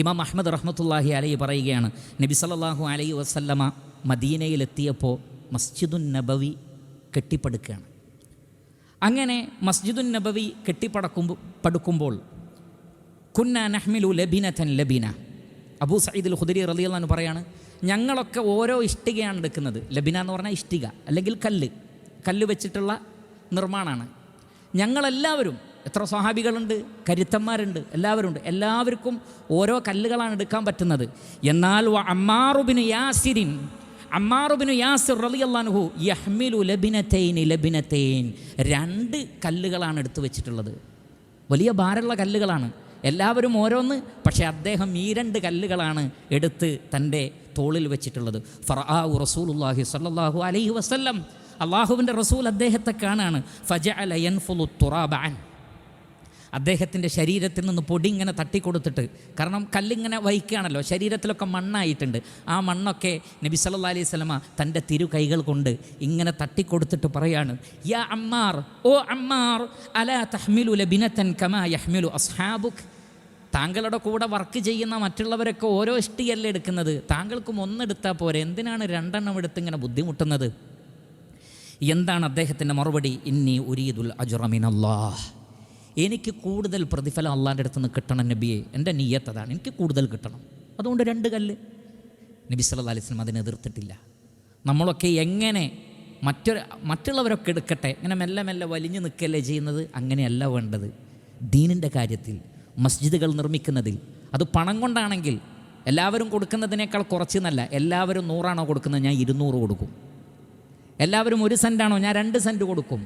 ഇമാം അഹ്മദ് റഹ്മത്തുള്ളാഹി അലൈഹി പറയുകയാണ്, നബി സല്ലല്ലാഹു അലൈഹി വസല്ലമ മദീനയിലെത്തിയപ്പോൾ മസ്ജിദുൻ നബവി കെട്ടിപ്പടുക്കുകയാണ്. അങ്ങനെ മസ്ജിദുൻ നബവി പടുക്കുമ്പോൾ കുന്ന നഹ്മിലു ലബിനതൻ ലബിന. അബൂ സഈദുൽ ഖുദരി റളിയല്ലാഹു അൻഹു പറയാണ്, ഞങ്ങളൊക്കെ ഓരോ ഇഷ്ടികയാണ് എടുക്കുന്നത്. ലബിന എന്ന് പറഞ്ഞാൽ ഇഷ്ടിക അല്ലെങ്കിൽ കല്ല് വെച്ചിട്ടുള്ള നിർമ്മാണമാണ്. ഞങ്ങളെല്ലാവരും, എത്ര സ്വഹാബികളുണ്ട്, കരുത്തന്മാരുണ്ട്, എല്ലാവർക്കും ഓരോ കല്ലുകളാണ് എടുക്കാൻ പറ്റുന്നത്. എന്നാൽ അമ്മാറുബിനു യാസിർ റളിയല്ലാഹു അൻഹു യഹ്മിലു ലബിനതൈൻ 2 കല്ലുകളാണ് എടുത്തു വെച്ചിട്ടുള്ളത്. വലിയ ഭാരമുള്ള കല്ലുകളാണ്, എല്ലാവരും ഓരോന്ന്. പക്ഷേ അദ്ദേഹം ഈ 2 കല്ലുകളാണ് എടുത്ത് തൻ്റെ തോളിൽ വെച്ചിട്ടുള്ളത്. ഫറആഹു റസൂലുള്ളാഹി സ്വല്ലല്ലാഹു അലൈഹി വസല്ലം, അള്ളാഹുവിൻ്റെ റസൂൽ അദ്ദേഹത്തെ കാണാണ്. ഫജഅല യൻഫുലു തുറാബ അൻ, അദ്ദേഹത്തിൻ്റെ ശരീരത്തിൽ നിന്ന് പൊടി ഇങ്ങനെ തട്ടിക്കൊടുത്തിട്ട്, കാരണം കല്ലിങ്ങനെ വഹിക്കുകയാണല്ലോ, ശരീരത്തിലൊക്കെ മണ്ണായിട്ടുണ്ട്. ആ മണ്ണൊക്കെ നബി സല്ലല്ലാഹു അലൈഹി വസല്ലമ തൻ്റെ കൈകൾ കൊണ്ട് ഇങ്ങനെ തട്ടിക്കൊടുത്തിട്ട് പറയാണ്, യാ അമ്മാർ, ഓ അമ്മാർ, അലാ തഹ്മിലു ലബിനതൻ കമാ യഹ്മിലു അസ്ഹാബുക്. താങ്കളുടെ കൂടെ വർക്ക് ചെയ്യുന്ന മറ്റുള്ളവരൊക്കെ ഓരോ ഇഷ്ടികയല്ലേ എടുക്കുന്നത്, താങ്കൾക്കും ഒന്നെടുത്താൽ പോരെ, എന്തിനാണ് 2 എണ്ണം എടുത്ത് ഇങ്ങനെ ബുദ്ധിമുട്ടുന്നത്? എന്താണ് അദ്ദേഹത്തിൻ്റെ മറുപടി? ഇന്നി ഉരീദുൽ അജ്റ മിനല്ലാഹ്, എനിക്ക് കൂടുതൽ പ്രതിഫലം അള്ളാൻ്റെ അടുത്ത് നിന്ന് കിട്ടണം നബിയെ, എൻ്റെ നിയ്യത്ത് അതാണ്, എനിക്ക് കൂടുതൽ കിട്ടണം, അതുകൊണ്ട് 2 കല്ല്. നബി സല്ലല്ലാഹു അലൈഹി വസല്ലം അതിനെ എതിർത്തിട്ടില്ല. നമ്മളൊക്കെ എങ്ങനെ മറ്റുള്ളവരൊക്കെ എടുക്കട്ടെ, ഇങ്ങനെ മെല്ലെ മെല്ലെ വലിഞ്ഞു നിൽക്കല്ലേ ചെയ്യുന്നത്? അങ്ങനെയല്ല വേണ്ടത്. ദീനിൻ്റെ കാര്യത്തിൽ, മസ്ജിദുകൾ നിർമ്മിക്കുന്നതിൽ, അത് പണം കൊണ്ടാണെങ്കിൽ എല്ലാവരും കൊടുക്കുന്നതിനേക്കാൾ കുറച്ചെന്നല്ല. എല്ലാവരും 100 ആണോ കൊടുക്കുന്നത്, ഞാൻ 200 കൊടുക്കും. എല്ലാവരും 1 സെൻറ്റാണോ, ഞാൻ 2 സെൻറ്റ് കൊടുക്കും.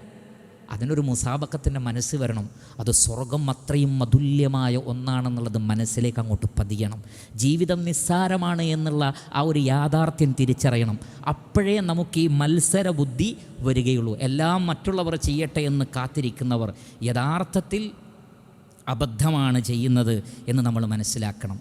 അതിനൊരു മുസാബക്കത്തിൻ്റെ മനസ്സ് വരണം. അത് സ്വർഗം അത്രയും അതുല്യമായ ഒന്നാണെന്നുള്ളത് മനസ്സിലേക്ക് അങ്ങോട്ട് പതിയണം. ജീവിതം നിസ്സാരമാണ് എന്നുള്ള ആ ഒരു യാഥാർത്ഥ്യം തിരിച്ചറിയണം. അപ്പോഴേ നമുക്ക് ഈ മത്സര ബുദ്ധി വരികയുള്ളൂ. എല്ലാം മറ്റുള്ളവർ ചെയ്യട്ടെ എന്ന് കാത്തിരിക്കുന്നവർ യഥാർത്ഥത്തിൽ അബദ്ധമാണ് ചെയ്യുന്നത് എന്ന് നമ്മൾ മനസ്സിലാക്കണം.